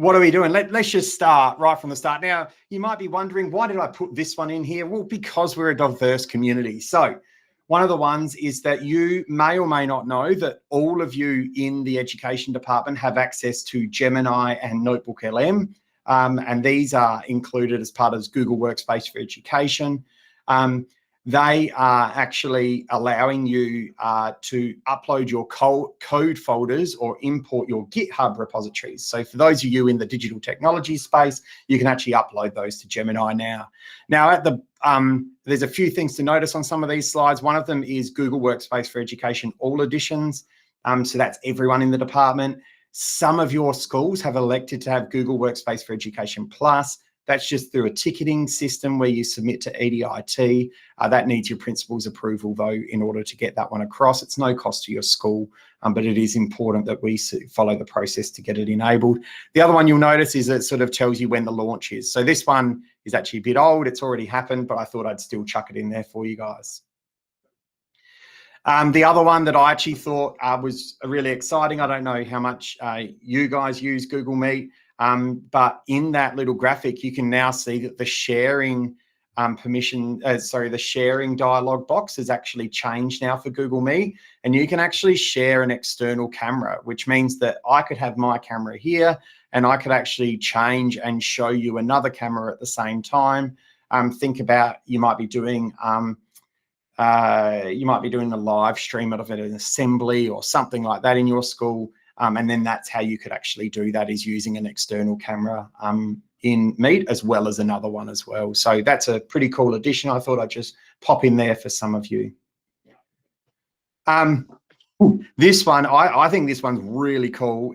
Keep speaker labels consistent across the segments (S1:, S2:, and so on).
S1: what are we doing? Let's just start right from the start. Now, you might be wondering, why did I put this one in here? Well, because we're a diverse community. So one of the ones is that you may or may not know that all of you in the education department have access to Gemini and Notebook LM. And these are included as part of Google Workspace for Education. They are actually allowing you to upload your code folders or import your GitHub repositories. So for those of you in the digital technology space, you can actually upload those to Gemini now. Now, at the there's a few things to notice on some of these slides. One of them is Google Workspace for Education All Editions. So that's everyone in the department. Some of your schools have elected to have Google Workspace for Education Plus. That's just through a ticketing system where you submit to EDIT. That needs your principal's approval, though, in order to get that one across. It's no cost to your school, but it is important that we follow the process to get it enabled. The other one you'll notice is it sort of tells you when the launch is. So this one is actually a bit old. It's already happened, but I thought I'd still chuck it in there for you guys. The other one that I actually thought was really exciting, I don't know how much you guys use Google Meet, but in that little graphic, you can now see that the sharing the sharing dialog box has actually changed now for Google Meet, and you can actually share an external camera, which means that I could have my camera here and I could actually change and show you another camera at the same time. Think about, you might be doing a live stream of an assembly or something like that in your school. And then that's how you could actually do that, is using an external camera in Meet, as well as another one as well. So that's a pretty cool addition. I thought I'd just pop in there for some of you. This one, I think this one's really cool.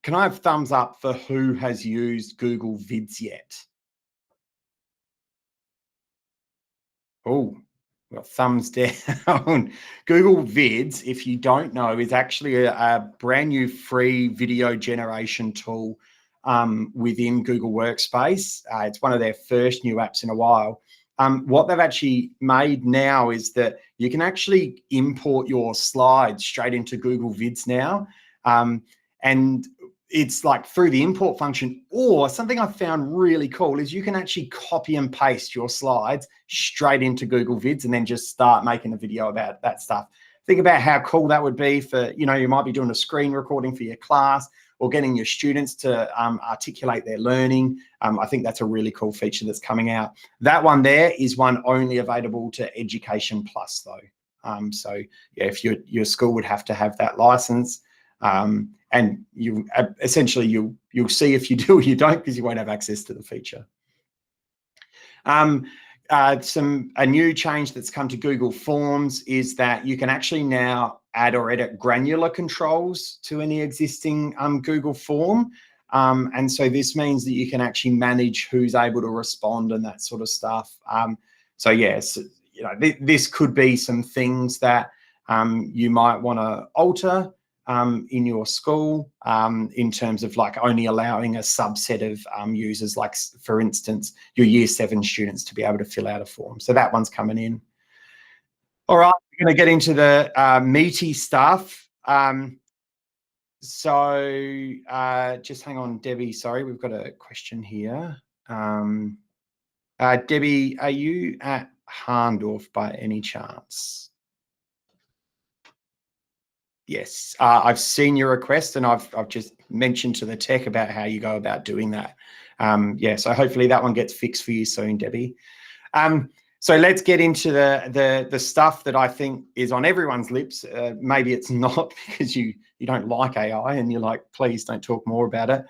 S1: Can I have thumbs up for who has used Google Vids yet? Oh, well, thumbs down. Google Vids, if you don't know, is actually a brand new free video generation tool within Google Workspace. It's one of their first new apps in a while. What they've actually made now is that you can actually import your slides straight into Google Vids now. And it's like through the import function, or something I found really cool is you can actually copy and paste your slides straight into Google Vids and then just start making a video about that stuff. Think about how cool that would be for, you might be doing a screen recording for your class or getting your students to articulate their learning. I think that's a really cool feature that's coming out. That one there is one only available to Education Plus, though. So yeah, if your school would have to have that license. And you essentially you'll see if you do or you don't, because you won't have access to the feature. A new change that's come to Google Forms is that you can actually now add or edit granular controls to any existing Google form. And so this means that you can actually manage who's able to respond and that sort of stuff. So yes, this could be some things that you might want to alter in your school, in terms of like only allowing a subset of users, like for instance, your year 7 students to be able to fill out a form. So that one's coming in. All right, we're going to get into the meaty stuff. So just hang on, Debbie. Sorry, we've got a question here. Debbie, are you at Harndorf by any chance? Yes, I've seen your request and I've just mentioned to the tech about how you go about doing that. Yeah, so hopefully that one gets fixed for you soon, Debbie. So let's get into the stuff that I think is on everyone's lips. Maybe it's not, because you don't like AI and you're like, please don't talk more about it.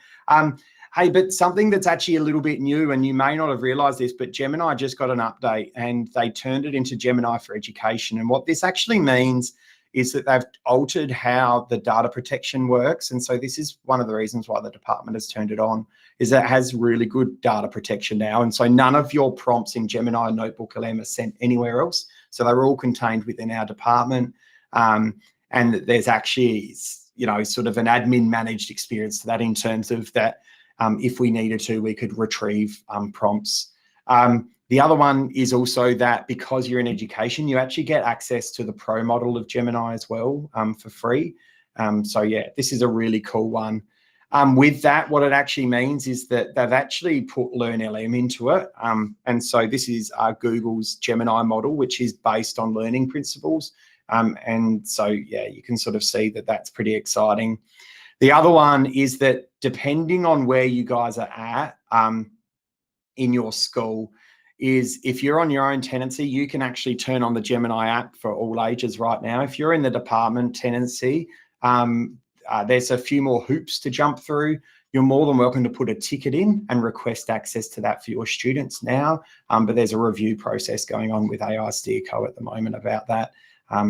S1: Hey, but something that's actually a little bit new, and you may not have realized this, but Gemini just got an update and they turned it into Gemini for Education. And what this actually means is that they've altered how the data protection works. And so this is one of the reasons why the department has turned it on, is that it has really good data protection now. And so none of your prompts in Gemini and Notebook LM are sent anywhere else. So they're all contained within our department. And there's actually, sort of an admin managed experience to that, in terms of that if we needed to, we could retrieve prompts. The other one is also that because you're in education, you actually get access to the pro model of Gemini as well, for free. So yeah, this is a really cool one. With that, what it actually means is that they've actually put Learn LM into it. And so this is Google's Gemini model, which is based on learning principles. And so, yeah, you can sort of see that that's pretty exciting. The other one is that depending on where you guys are at in your school, is if you're on your own tenancy, you can actually turn on the Gemini app for all ages right now. If you're in the department tenancy, there's a few more hoops to jump through. You're more than welcome to put a ticket in and request access to that for your students now. But there's a review process going on with AI Steerco at the moment about that.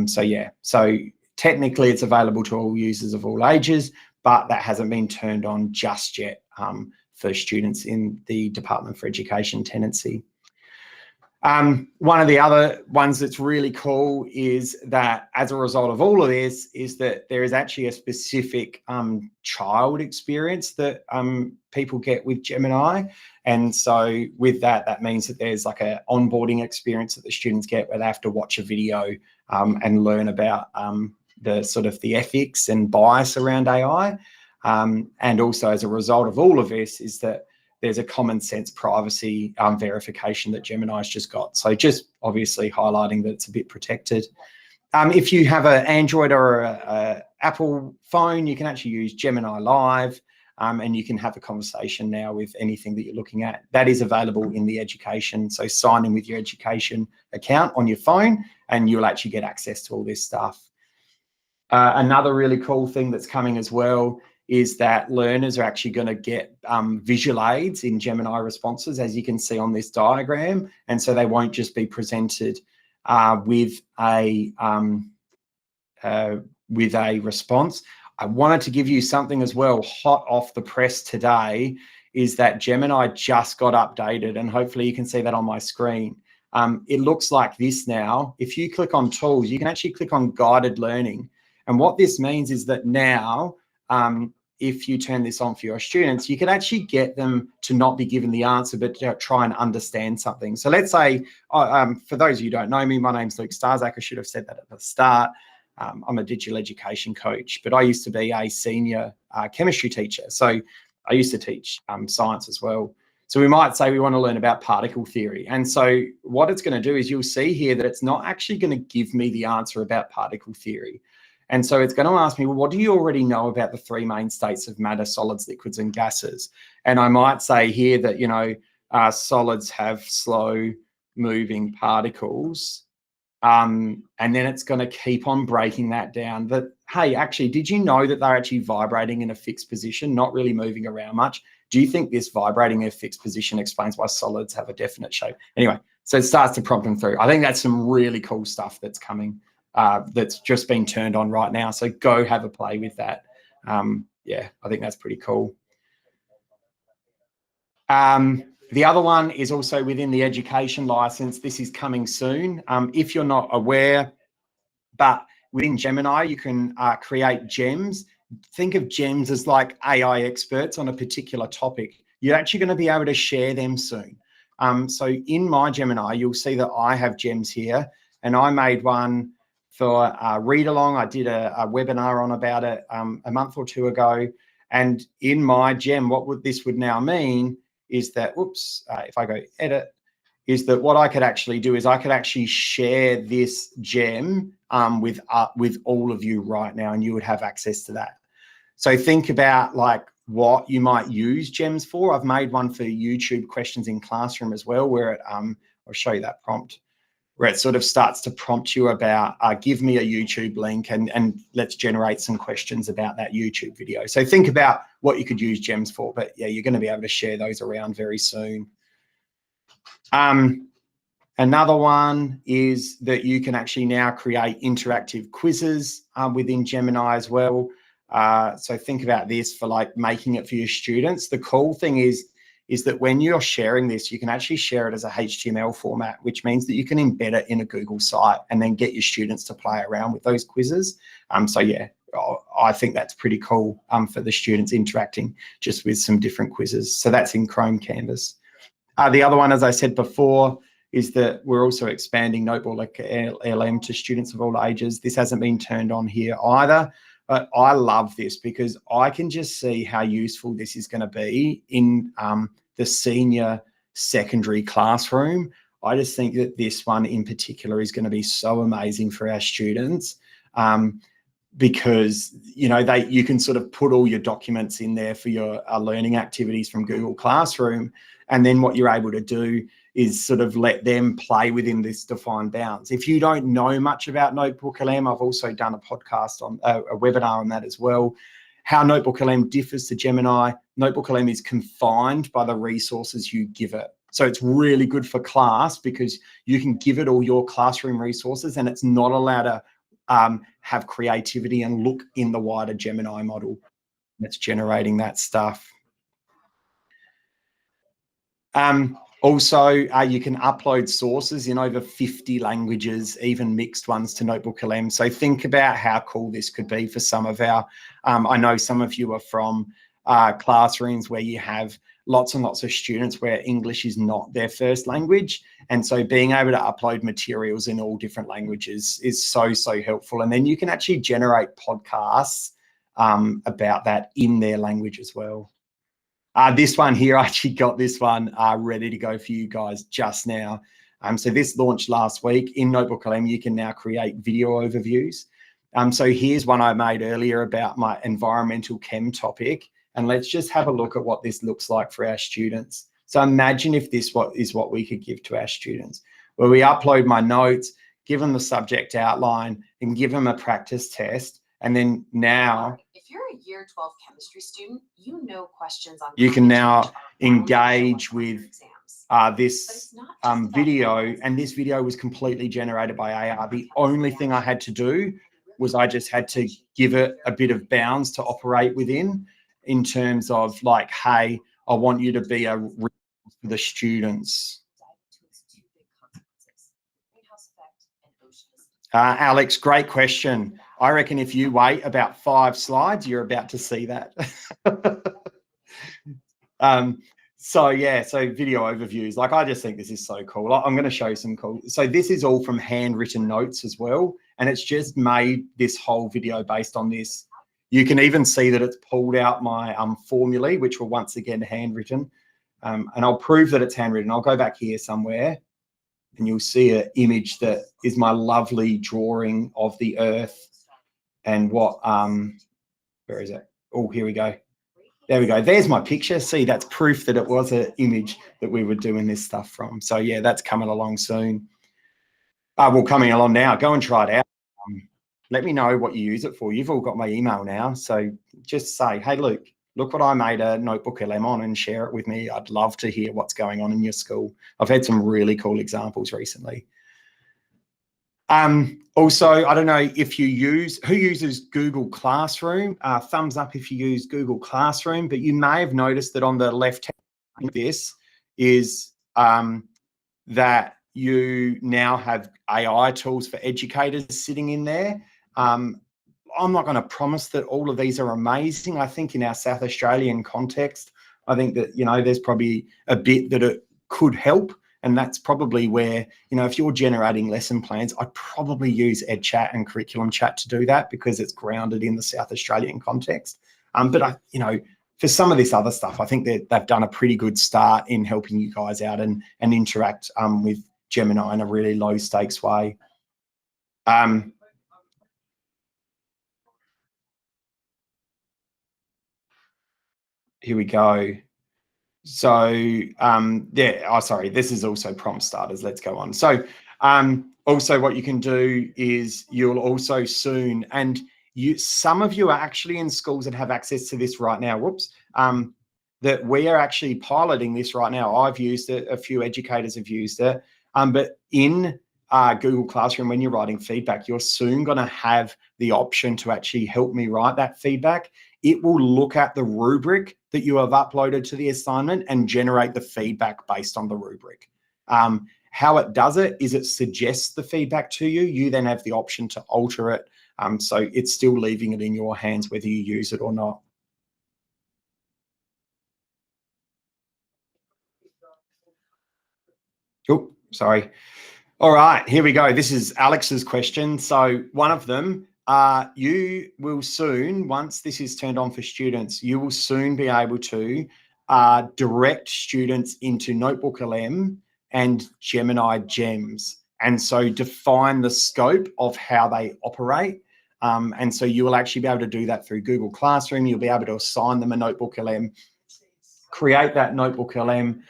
S1: So yeah, so technically it's available to all users of all ages, but that hasn't been turned on just yet for students in the Department for Education tenancy. One of the other ones that's really cool is that as a result of all of this is that there is actually a specific child experience that people get with Gemini. And so with that, that means that there's like an onboarding experience that the students get where they have to watch a video and learn about the sort of the ethics and bias around AI. And also as a result of all of this is that there's a common sense privacy verification that Gemini's just got. So just obviously highlighting that it's a bit protected. If you have an Android or a Apple phone, you can actually use Gemini Live and you can have a conversation now with anything that you're looking at. That is available in the education. So sign in with your education account on your phone and you'll actually get access to all this stuff. Another really cool thing that's coming as well is that learners are actually going to get visual aids in Gemini responses, as you can see on this diagram. And so they won't just be presented with a response. I wanted to give you something as well, hot off the press today, is that Gemini just got updated, and hopefully you can see that on my screen. It looks like this now. If you click on tools, you can actually click on guided learning. And what this means is that now, if you turn this on for your students, you can actually get them to not be given the answer, but to try and understand something. So let's say, for those of you who don't know me, my name's Luke Starzak. I should have said that at the start. I'm a digital education coach, but I used to be a senior chemistry teacher. So I used to teach science as well. So we might say we want to learn about particle theory. And so what it's going to do is you'll see here that it's not actually going to give me the answer about particle theory. And so it's going to ask me, well, what do you already know about the three main states of matter, solids, liquids, and gases? And I might say here that, you know, solids have slow moving particles. And then it's going to keep on breaking that down. That, hey, actually, did you know that they're actually vibrating in a fixed position, not really moving around much? Do you think this vibrating in a fixed position explains why solids have a definite shape? Anyway, so it starts to prompt them through. I think that's some really cool stuff that's coming. That's just been turned on right now. So go have a play with that. Yeah, I think that's pretty cool. The other one is also within the education license. This is coming soon. If you're not aware, but within Gemini, you can create gems. Think of gems as like AI experts on a particular topic. You're actually going to be able to share them soon. So in my Gemini, you'll see that I have gems here, and I made one for read along. I did a webinar on about it a month or two ago. And in my gem, what this would now mean is that, if I go edit, is that what I could actually do is I could actually share this gem with all of you right now, and you would have access to that. So think about like what you might use gems for. I've made one for YouTube questions in classroom as well, where it, I'll show you that prompt, where it sort of starts to prompt you about, give me a YouTube link and let's generate some questions about that YouTube video. So think about what you could use gems for, but yeah, you're going to be able to share those around very soon. Another one is that you can actually now create interactive quizzes within Gemini as well. So think about this for like making it for your students. The cool thing is that when you're sharing this, you can actually share it as a HTML format, which means that you can embed it in a Google site and then get your students to play around with those quizzes. So yeah, I think that's pretty cool for the students interacting just with some different quizzes. So that's in Chrome Canvas. The other one, as I said before, is that we're also expanding Notebook LM to students of all ages. This hasn't been turned on here either. But I love this because I can just see how useful this is going to be in the senior secondary classroom. I just think that this one in particular is going to be so amazing for our students. Because you can sort of put all your documents in there for your learning activities from Google Classroom, and then what you're able to do is sort of let them play within this defined bounds. If you don't know much about Notebook LM, I've also done a podcast on a webinar on that as well. How Notebook LM differs to Gemini. Notebook LM is confined by the resources you give it. So it's really good for class because you can give it all your classroom resources and it's not allowed to have creativity and look in the wider Gemini model that's generating that stuff. Also, you can upload sources in over 50 languages, even mixed ones, to Notebook LM. So think about how cool this could be for some of our, I know some of you are from classrooms where you have lots and lots of students where English is not their first language. And so being able to upload materials in all different languages is so, so helpful. And then you can actually generate podcasts about that in their language as well. This one here, I actually got this one ready to go for you guys just now. So this launched last week. In Notebook LM, you can now create video overviews. So here's one I made earlier about my environmental chem topic. And let's just have a look at what this looks like for our students. So imagine if this is what we could give to our students, where we upload my notes, give them the subject outline, and give them a practice test. And then now, if you're a year 12 chemistry student, you know questions on you can now engage with this video, and this video was completely generated by AI. The only thing I had to do was I just had to give it a bit of bounds to operate within, in terms of like, hey, I want you to be a resource for the students. Alex, great question. I reckon if you wait about 5 slides, you're about to see that. So video overviews. Like, I just think this is so cool. I'm going to show you some cool. So this is all from handwritten notes as well. And it's just made this whole video based on this. You can even see that it's pulled out my formulae, which were once again handwritten. And I'll prove that it's handwritten. I'll go back here somewhere and you'll see an image that is my lovely drawing of the Earth and what, where is it? Oh, here we go. There we go. There's my picture. See, that's proof that it was an image that we were doing this stuff from. So yeah, that's coming along soon. Well, coming along now. Go and try it out. Let me know what you use it for. You've all got my email now. So just say, hey, Luke, look what I made a Notebook LM on, and share it with me. I'd love to hear what's going on in your school. I've had some really cool examples recently. Also, I don't know if you who uses Google Classroom. Thumbs up if you use Google Classroom, but you may have noticed that on the left hand of this is that you now have AI tools for educators sitting in there. I'm not going to promise that all of these are amazing. I think in our South Australian context, I think that, there's probably a bit that it could help. And that's probably where, if you're generating lesson plans, I'd probably use EdChat and Curriculum Chat to do that, because it's grounded in the South Australian context. But for some of this other stuff, I think that they've done a pretty good start in helping you guys out and interact with Gemini in a really low stakes way. Here we go. So sorry, this is also prompt starters. Let's go on. So also what you can do is you'll also soon, and some of you are actually in schools that have access to this right now. Whoops. That we are actually piloting this right now. I've used it. A few educators have used it. But in Google Classroom, when you're writing feedback, you're soon going to have the option to actually help me write that feedback. It will look at the rubric that you have uploaded to the assignment and generate the feedback based on the rubric. How it does it is it suggests the feedback to you. You then have the option to alter it. So it's still leaving it in your hands whether you use it or not. Oh, sorry. All right, here we go. This is Alex's question. So one of them, you will soon, once this is turned on for students, you will soon be able to direct students into Notebook LM and Gemini Gems. And so define the scope of how they operate. And so you will actually be able to do that through Google Classroom. You'll be able to assign them a Notebook LM, create that Notebook LM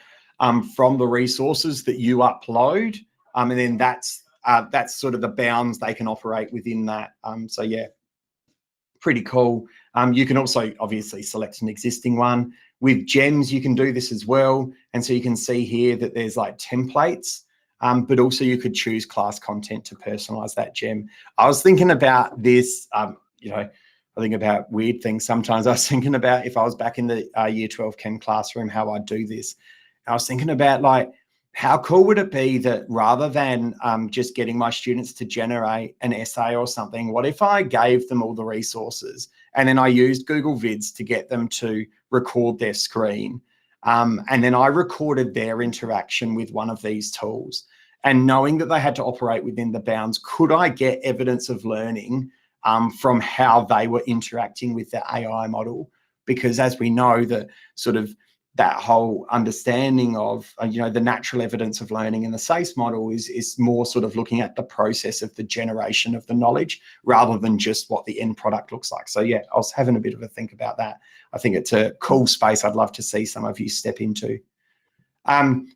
S1: from the resources that you upload. And then that's sort of the bounds they can operate within that. So yeah, pretty cool. You can also obviously select an existing one. With Gems, you can do this as well. And so you can see here that there's like templates, but also you could choose class content to personalize that gem. I was thinking about this, you know, I think about weird things. Sometimes I was thinking about if I was back in the year 12 Chem classroom, how I'd do this. I was thinking about like, how cool would it be that rather than just getting my students to generate an essay or something, what if I gave them all the resources and then I used Google Vids to get them to record their screen? And then I recorded their interaction with one of these tools. And knowing that they had to operate within the bounds, could I get evidence of learning from how they were interacting with the AI model? Because as we know, the sort of that whole understanding of, you know, the natural evidence of learning in the SACE model is more sort of looking at the process of the generation of the knowledge rather than just what the end product looks like. So yeah, I was having a bit of a think about that. I think it's a cool space I'd love to see some of you step into.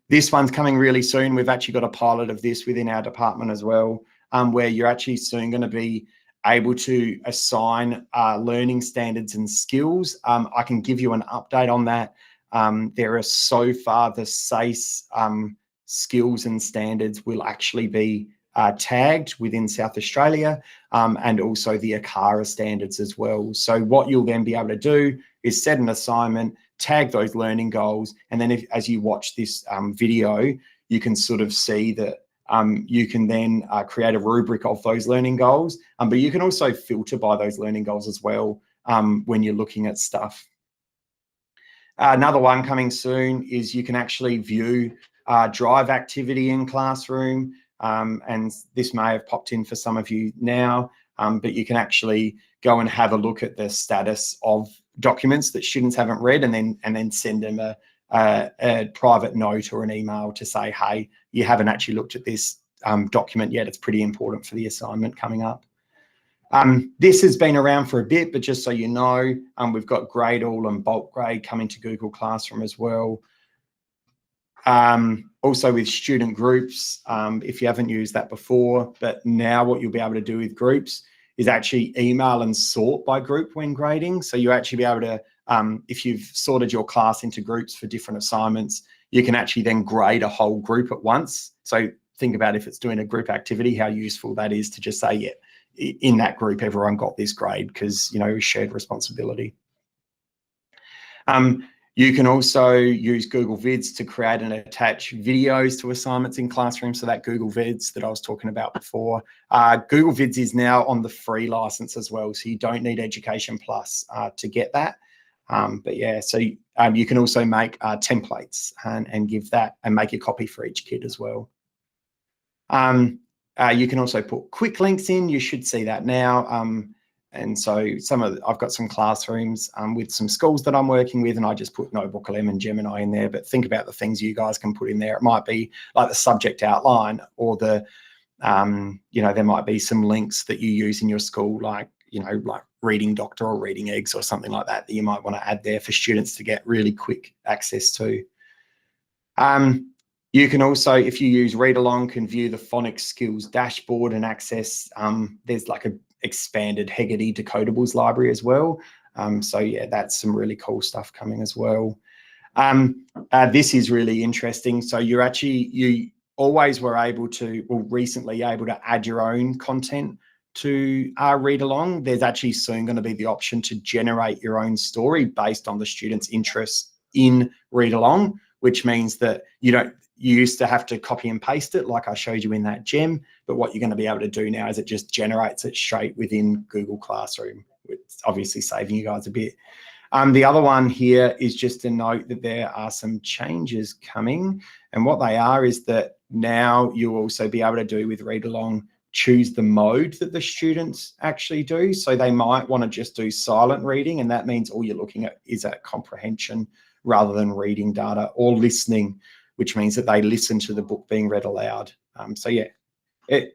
S1: This one's coming really soon. We've actually got a pilot of this within our department as well, where you're actually soon going to be able to assign learning standards and skills. I can give you an update on that. There are so far the SACE skills and standards will actually be tagged within South Australia, and also the ACARA standards as well. So what you'll then be able to do is set an assignment, tag those learning goals, and then as you watch this video, you can sort of see that you can then create a rubric of those learning goals, but you can also filter by those learning goals as well when you're looking at stuff. Another one coming soon is you can actually view drive activity in Classroom, and this may have popped in for some of you now, but you can actually go and have a look at the status of documents that students haven't read, and then send them a private note or an email to say, hey, you haven't actually looked at this document yet. It's pretty important for the assignment coming up. This has been around for a bit, but just so you know, we've got grade all and bulk grade coming to Google Classroom as well. Also with student groups, if you haven't used that before, but now what you'll be able to do with groups is actually email and sort by group when grading. So you actually be able to, if you've sorted your class into groups for different assignments, you can actually then grade a whole group at once. So think about if it's doing a group activity, how useful that is to just say, yeah, in that group, everyone got this grade because, you know, shared responsibility. You can also use Google Vids to create and attach videos to assignments in Classroom. So that Google Vids that I was talking about before, Google Vids is now on the free license as well. So you don't need Education Plus to get that. But yeah, so you can also make templates and give that and make a copy for each kid as well. You can also put quick links in. You should see that now. And so I've got some classrooms with some schools that I'm working with, and I just put Notebook LM and Gemini in there. But think about the things you guys can put in there. It might be like the subject outline, or the, you know, there might be some links that you use in your school, like, you know, like Reading Doctor or Reading Eggs or something like that, that you might want to add there for students to get really quick access to. You can also, if you use Read Along, can view the phonics skills dashboard and access, there's like a expanded Hegarty decodables library as well. So yeah, that's some really cool stuff coming as well. This is really interesting. So you always were able to, or recently able to add your own content to Read Along. There's actually soon going to be the option to generate your own story based on the student's interest in Read Along, which means that you used to have to copy and paste it like I showed you in that gem, but what you're going to be able to do now is it just generates it straight within Google Classroom. It's obviously saving you guys a bit. The other one here is just to note that there are some changes coming, and what they are is that now you'll also be able to do with Read Along choose the mode that the students actually do. So they might want to just do silent reading, and that means all you're looking at is at comprehension rather than reading data, or listening, which means that they listen to the book being read aloud. So yeah,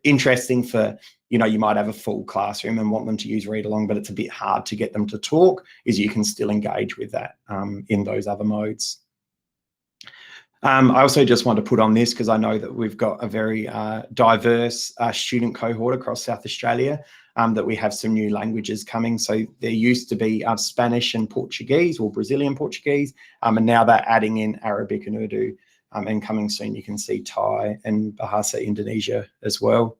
S1: interesting for, you know, you might have a full classroom and want them to use read along, but it's a bit hard to get them to talk, is you can still engage with that in those other modes. I also just want to put on this because I know that we've got a very diverse student cohort across South Australia, that we have some new languages coming. So there used to be Spanish and Portuguese, or Brazilian Portuguese, and now they're adding in Arabic and Urdu, and coming soon you can see Thai and Bahasa Indonesia as well.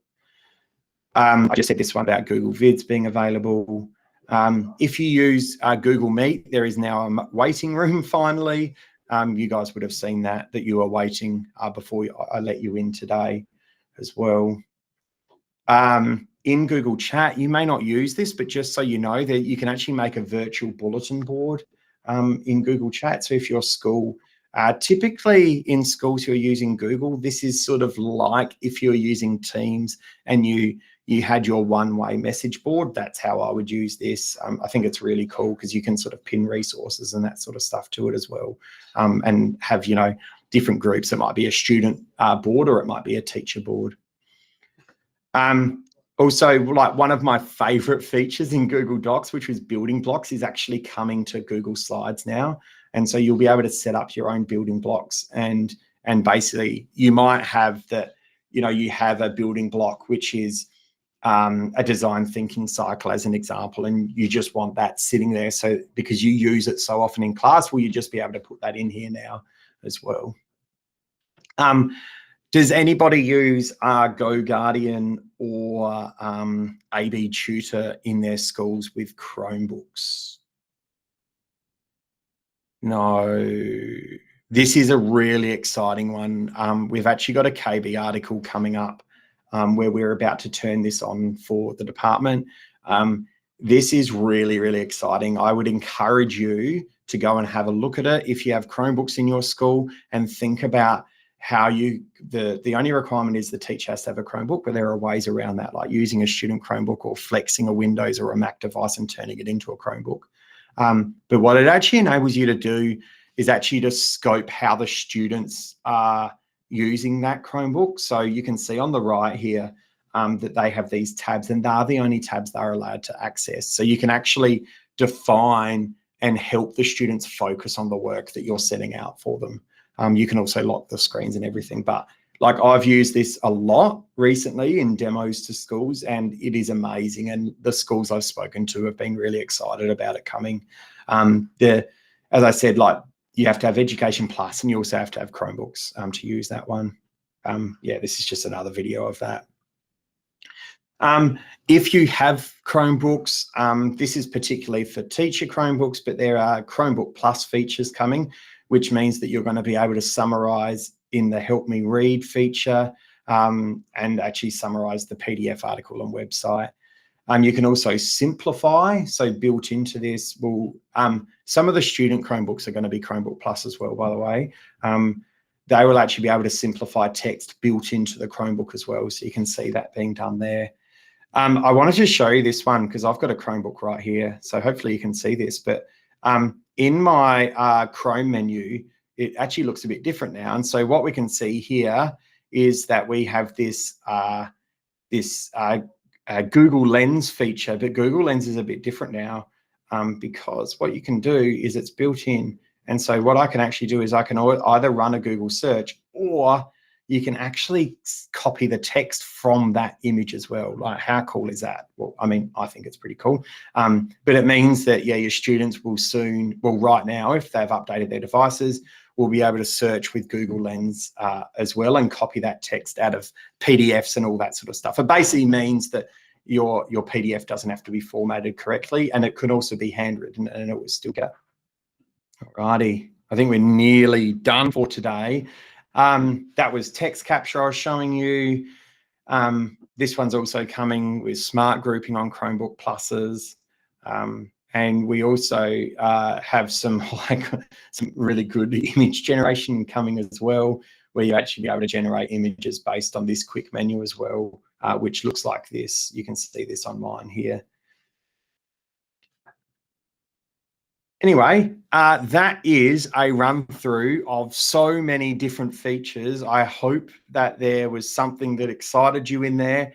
S1: I just said this one about Google Vids being available. If you use Google Meet, there is now a waiting room finally. You guys would have seen that you were waiting before I let you in today as well. In Google Chat, you may not use this, but just so you know, that you can actually make a virtual bulletin board in Google Chat. So if your school, typically in schools who are using Google, this is sort of like if you're using Teams and you had your one-way message board. That's how I would use this. I think it's really cool because you can sort of pin resources and that sort of stuff to it as well, and have, you know, different groups. It might be a student board, or it might be a teacher board. Also, like, one of my favorite features in Google Docs, which was building blocks, is actually coming to Google Slides now. And so you'll be able to set up your own building blocks, and basically you might have that, you know, you have a building block which is a design thinking cycle as an example, and you just want that sitting there. So because you use it so often in class, will you just be able to put that in here now as well? Does anybody use GoGuardian or AB Tutor in their schools with Chromebooks? No. This is a really exciting one. We've actually got a KB article coming up where we're about to turn this on for the department. This is really, really exciting. I would encourage you to go and have a look at it if you have Chromebooks in your school, and think about how the only requirement is the teacher has to have a Chromebook, but there are ways around that, like using a student Chromebook or flexing a Windows or a Mac device and turning it into a Chromebook. But what it actually enables you to do is actually to scope how the students are using that Chromebook. So you can see on the right here that they have these tabs, and they're the only tabs they're allowed to access. So you can actually define and help the students focus on the work that you're setting out for them. You can also lock the screens and everything, but like, I've used this a lot recently in demos to schools, and it is amazing. And the schools I've spoken to have been really excited about it coming. As I said, like, you have to have Education Plus, and you also have to have Chromebooks to use that one. Yeah, this is just another video of that. If you have Chromebooks, this is particularly for teacher Chromebooks, but there are Chromebook Plus features coming, which means that you're going to be able to summarize in the Help Me Read feature, and actually summarize the PDF article and website. You can also simplify. So built into this will, some of the student Chromebooks are going to be Chromebook Plus as well, by the way. They will actually be able to simplify text built into the Chromebook as well. So you can see that being done there. I wanted to show you this one because I've got a Chromebook right here. So hopefully you can see this, but in my Chrome menu, it actually looks a bit different now. And so what we can see here is that we have this, Google Lens feature, but Google Lens is a bit different now, because what you can do is it's built in. And so what I can actually do is I can either run a Google search, or you can actually copy the text from that image as well. Like, how cool is that? Well, I mean, I think it's pretty cool. But it means that, yeah, your students will soon, well, right now, if they've updated their devices, will be able to search with Google Lens as well, and copy that text out of PDFs and all that sort of stuff. It basically means that your PDF doesn't have to be formatted correctly, and it could also be handwritten, and it will still get. Alrighty, I think we're nearly done for today. That was text capture I was showing you. This one's also coming with smart grouping on Chromebook Pluses. And we also have some really good image generation coming as well, where you actually be able to generate images based on this quick menu as well, which looks like this. You can see this on mine here. Anyway, that is a run through of so many different features. I hope that there was something that excited you in there.